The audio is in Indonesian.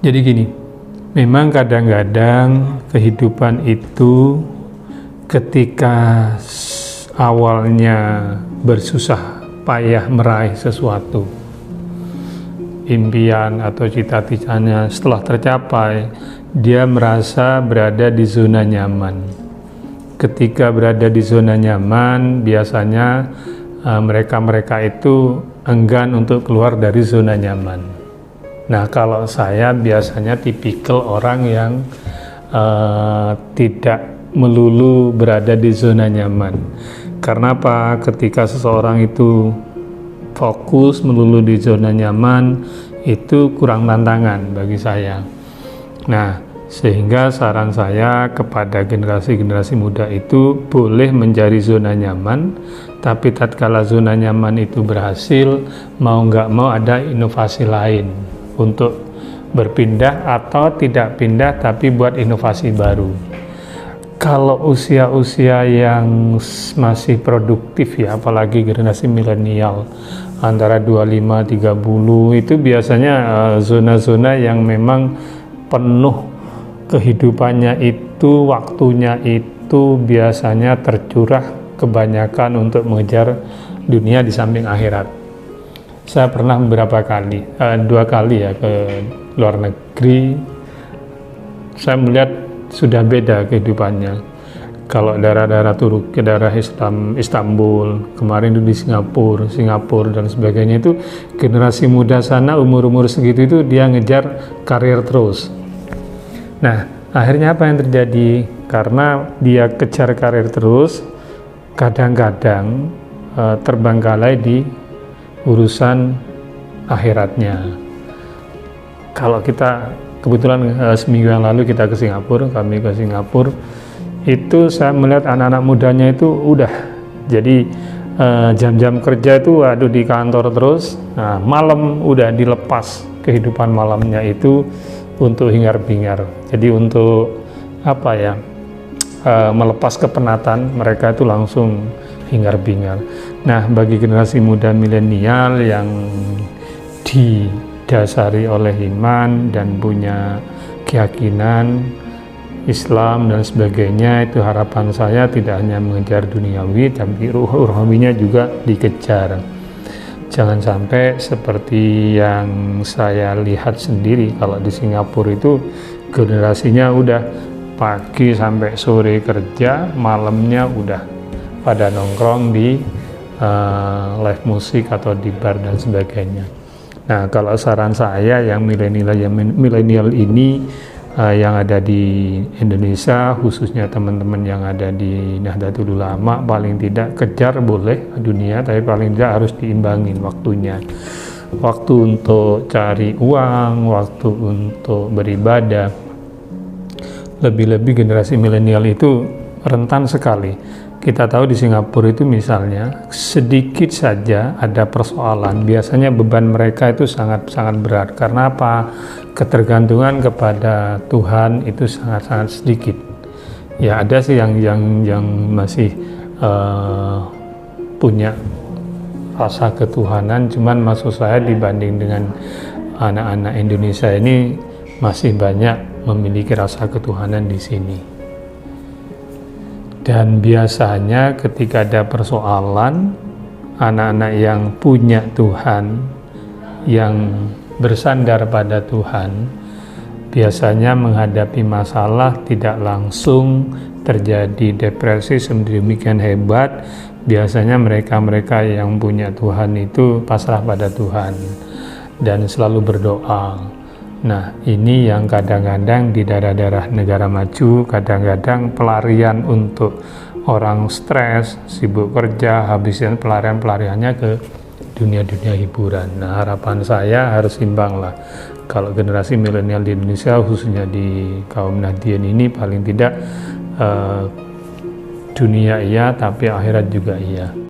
Jadi gini, memang kadang-kadang kehidupan itu ketika awalnya bersusah payah meraih sesuatu, impian atau cita-citanya setelah tercapai, dia merasa berada di zona nyaman. Ketika berada di zona nyaman, biasanya mereka-mereka itu enggan untuk keluar dari zona nyaman. Nah, kalau saya biasanya tipikal orang yang tidak melulu berada di zona nyaman. Karena apa? Ketika seseorang itu fokus melulu di zona nyaman, itu kurang tantangan bagi saya. Nah, sehingga saran saya kepada generasi-generasi muda itu boleh mencari zona nyaman, tapi tatkala zona nyaman itu berhasil, mau nggak mau ada inovasi lain untuk berpindah atau tidak pindah tapi buat inovasi baru. Kalau usia-usia yang masih produktif ya, apalagi generasi milenial antara 25-30 itu biasanya zona-zona yang memang penuh kehidupannya itu, waktunya itu biasanya tercurah kebanyakan untuk mengejar dunia di samping akhirat. Saya pernah beberapa kali, 2 kali ya ke luar negeri. Saya melihat sudah beda kehidupannya. Kalau daerah-daerah Turki, daerah Istanbul, kemarin itu di Singapura dan sebagainya, itu generasi muda sana umur-umur segitu itu dia ngejar karir terus. Nah, akhirnya apa yang terjadi? Karena dia kejar karir terus, kadang-kadang terbengkalai di urusan akhiratnya. Kalau kita kebetulan seminggu yang lalu kita ke Singapura, kami ke Singapura, itu saya melihat anak-anak mudanya itu udah jadi jam-jam kerja itu waduh di kantor terus. Nah, malam udah dilepas kehidupan malamnya itu untuk hingar-bingar. Jadi untuk apa ya, melepas kepenatan, mereka itu langsung hingar-bingar. Nah, bagi generasi muda milenial yang didasari oleh iman dan punya keyakinan Islam dan sebagainya, itu harapan saya tidak hanya mengejar duniawi tapi rohaninya juga dikejar. Jangan sampai seperti yang saya lihat sendiri, kalau di Singapura itu generasinya udah pagi sampai sore kerja, malamnya udah pada nongkrong di live musik atau di bar dan sebagainya. Nah, kalau saran saya yang milenial ini yang ada di Indonesia, khususnya teman-teman yang ada di Nahdlatul Ulama, paling tidak kejar boleh dunia, tapi paling tidak harus diimbangin waktunya. Waktu untuk cari uang, waktu untuk beribadah. Lebih-lebih generasi milenial itu rentan sekali. Kita tahu di Singapura itu misalnya sedikit saja ada persoalan, biasanya beban mereka itu sangat-sangat berat. Karena apa? Ketergantungan kepada Tuhan itu sangat-sangat sedikit. Ya ada sih yang masih punya rasa ketuhanan, cuman maksud saya dibanding dengan anak-anak Indonesia ini masih banyak memiliki rasa ketuhanan di sini. Dan biasanya ketika ada persoalan, anak-anak yang punya Tuhan, yang bersandar pada Tuhan, biasanya menghadapi masalah tidak langsung terjadi depresi sedemikian hebat. Biasanya mereka-mereka yang punya Tuhan itu pasrah pada Tuhan dan selalu berdoa. Nah, ini yang kadang-kadang di daerah-daerah negara maju, kadang-kadang pelarian untuk orang stres, sibuk kerja, habisnya pelariannya ke dunia-dunia hiburan. Nah, harapan saya harus imbang lah. Kalau generasi milenial di Indonesia, khususnya di kaum Nahdien ini, paling tidak dunia iya, tapi akhirat juga iya.